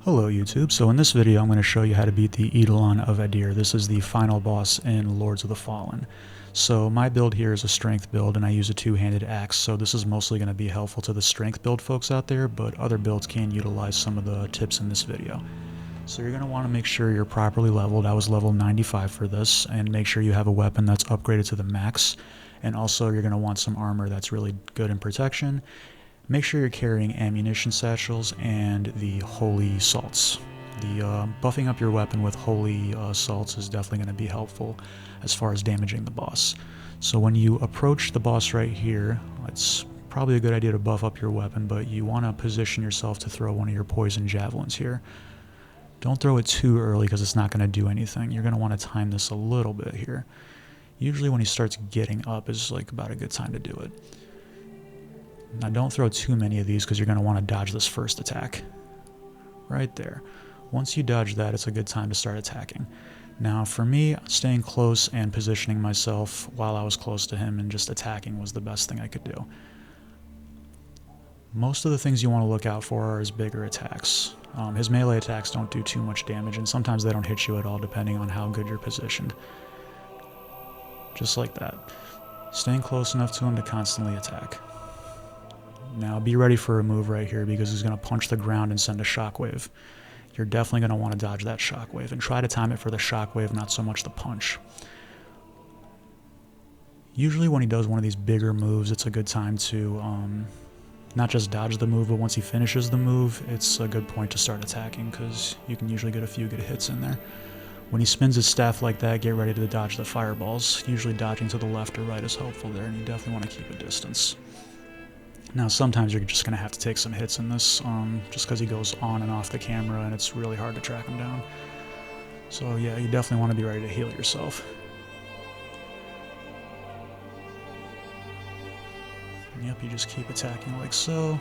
Hello YouTube, so in this video I'm going to show you how to beat the Eidolon of Adyr. This is the final boss in Lords of the Fallen. So my build here is a strength build and I use a two-handed axe, so this is mostly going to be helpful to the strength build folks out there, but other builds can utilize some of the tips in this video. So you're going to want to make sure you're properly leveled. I was level 95 for this, and make sure you have a weapon that's upgraded to the max, and also you're going to want some armor that's really good in protection. Make sure you're carrying ammunition satchels and the holy salts. The buffing up your weapon with holy salts is definitely going to be helpful as far as damaging the boss. So when you approach the boss right here, it's probably a good idea to buff up your weapon, but you want to position yourself to throw one of your poison javelins here. Don't throw it too early because it's not going to do anything. You're going to want to time this a little bit here. Usually when he starts getting up is like about a good time to do it. Now don't throw too many of these because you're going to want to dodge this first attack. Right there. Once you dodge that, it's a good time to start attacking. Now for me, staying close and positioning myself while I was close to him and just attacking was the best thing I could do. Most of the things you want to look out for are his bigger attacks. His melee attacks don't do too much damage, and sometimes they don't hit you at all depending on how good you're positioned. Just like that. Staying close enough to him to constantly attack. Now be ready for a move right here because he's going to punch the ground and send a shockwave. You're definitely going to want to dodge that shockwave and try to time it for the shockwave, not so much the punch. Usually when he does one of these bigger moves, it's a good time to not just dodge the move, but once he finishes the move, it's a good point to start attacking because you can usually get a few good hits in there. When he spins his staff like that, get ready to dodge the fireballs. Usually dodging to the left or right is helpful there, and you definitely want to keep a distance. Now sometimes you're just going to have to take some hits in this, just because he goes on and off the camera and it's really hard to track him down. So yeah, you definitely want to be ready to heal yourself. Yep, you just keep attacking like so.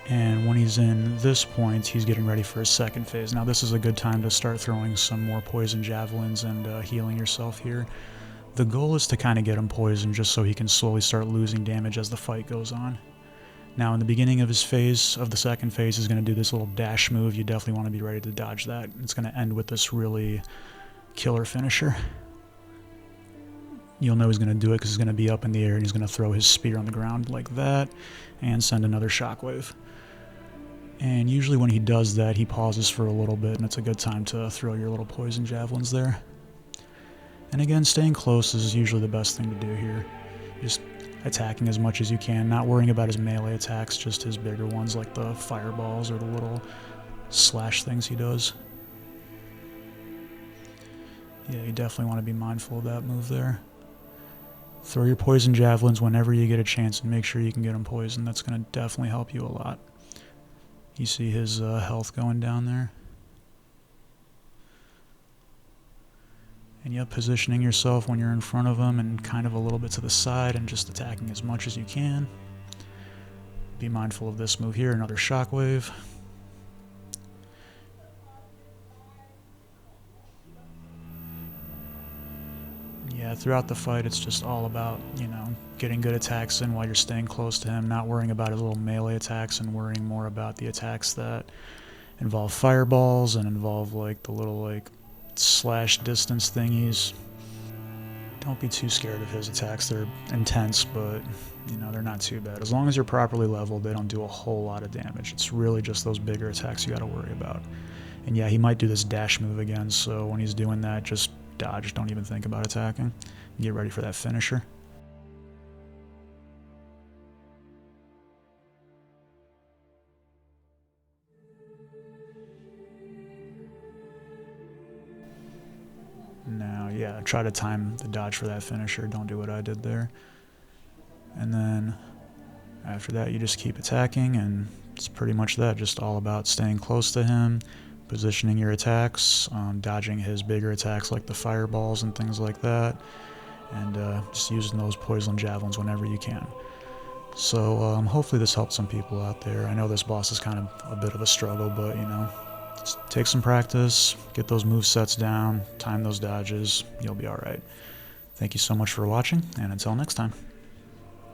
And when he's in this point, he's getting ready for his second phase. Now this is a good time to start throwing some more poison javelins and healing yourself here. The goal is to kind of get him poisoned just so he can slowly start losing damage as the fight goes on. Now in the beginning of his phase, of the second phase, he's going to do this little dash move. You definitely want to be ready to dodge that. It's going to end with this really killer finisher. You'll know he's going to do it because he's going to be up in the air and he's going to throw his spear on the ground like that and send another shockwave. And usually when he does that, he pauses for a little bit and it's a good time to throw your little poison javelins there. And again, staying close is usually the best thing to do here. Just attacking as much as you can, not worrying about his melee attacks, just his bigger ones like the fireballs or the little slash things he does. Yeah, you definitely want to be mindful of that move there. Throw your poison javelins whenever you get a chance and make sure you can get him poisoned. That's going to definitely help you a lot. You see his health going down there. And yep, positioning yourself when you're in front of him and kind of a little bit to the side and just attacking as much as you can. Be mindful of this move here, another shockwave. Yeah, throughout the fight it's just all about, getting good attacks in while you're staying close to him, not worrying about his little melee attacks and worrying more about the attacks that involve fireballs and involve like the little slash distance thingies. Don't be too scared of his attacks. They're intense, but they're not too bad. As long as you're properly leveled, they don't do a whole lot of damage. It's really just those bigger attacks you got to worry about. And yeah, he might do this dash move again, so when he's doing that, just dodge. Don't even think about attacking. Get ready for that finisher. Now, yeah, try to time the dodge for that finisher. Don't do what I did there. And then after that, you just keep attacking, and it's pretty much that. Just all about staying close to him, positioning your attacks, dodging his bigger attacks like the fireballs and things like that, and just using those poison javelins whenever you can. So hopefully this helped some people out there. I know this boss is kind of a bit of a struggle, but just take some practice, get those move sets down, time those dodges, you'll be alright. Thank you so much for watching, and until next time.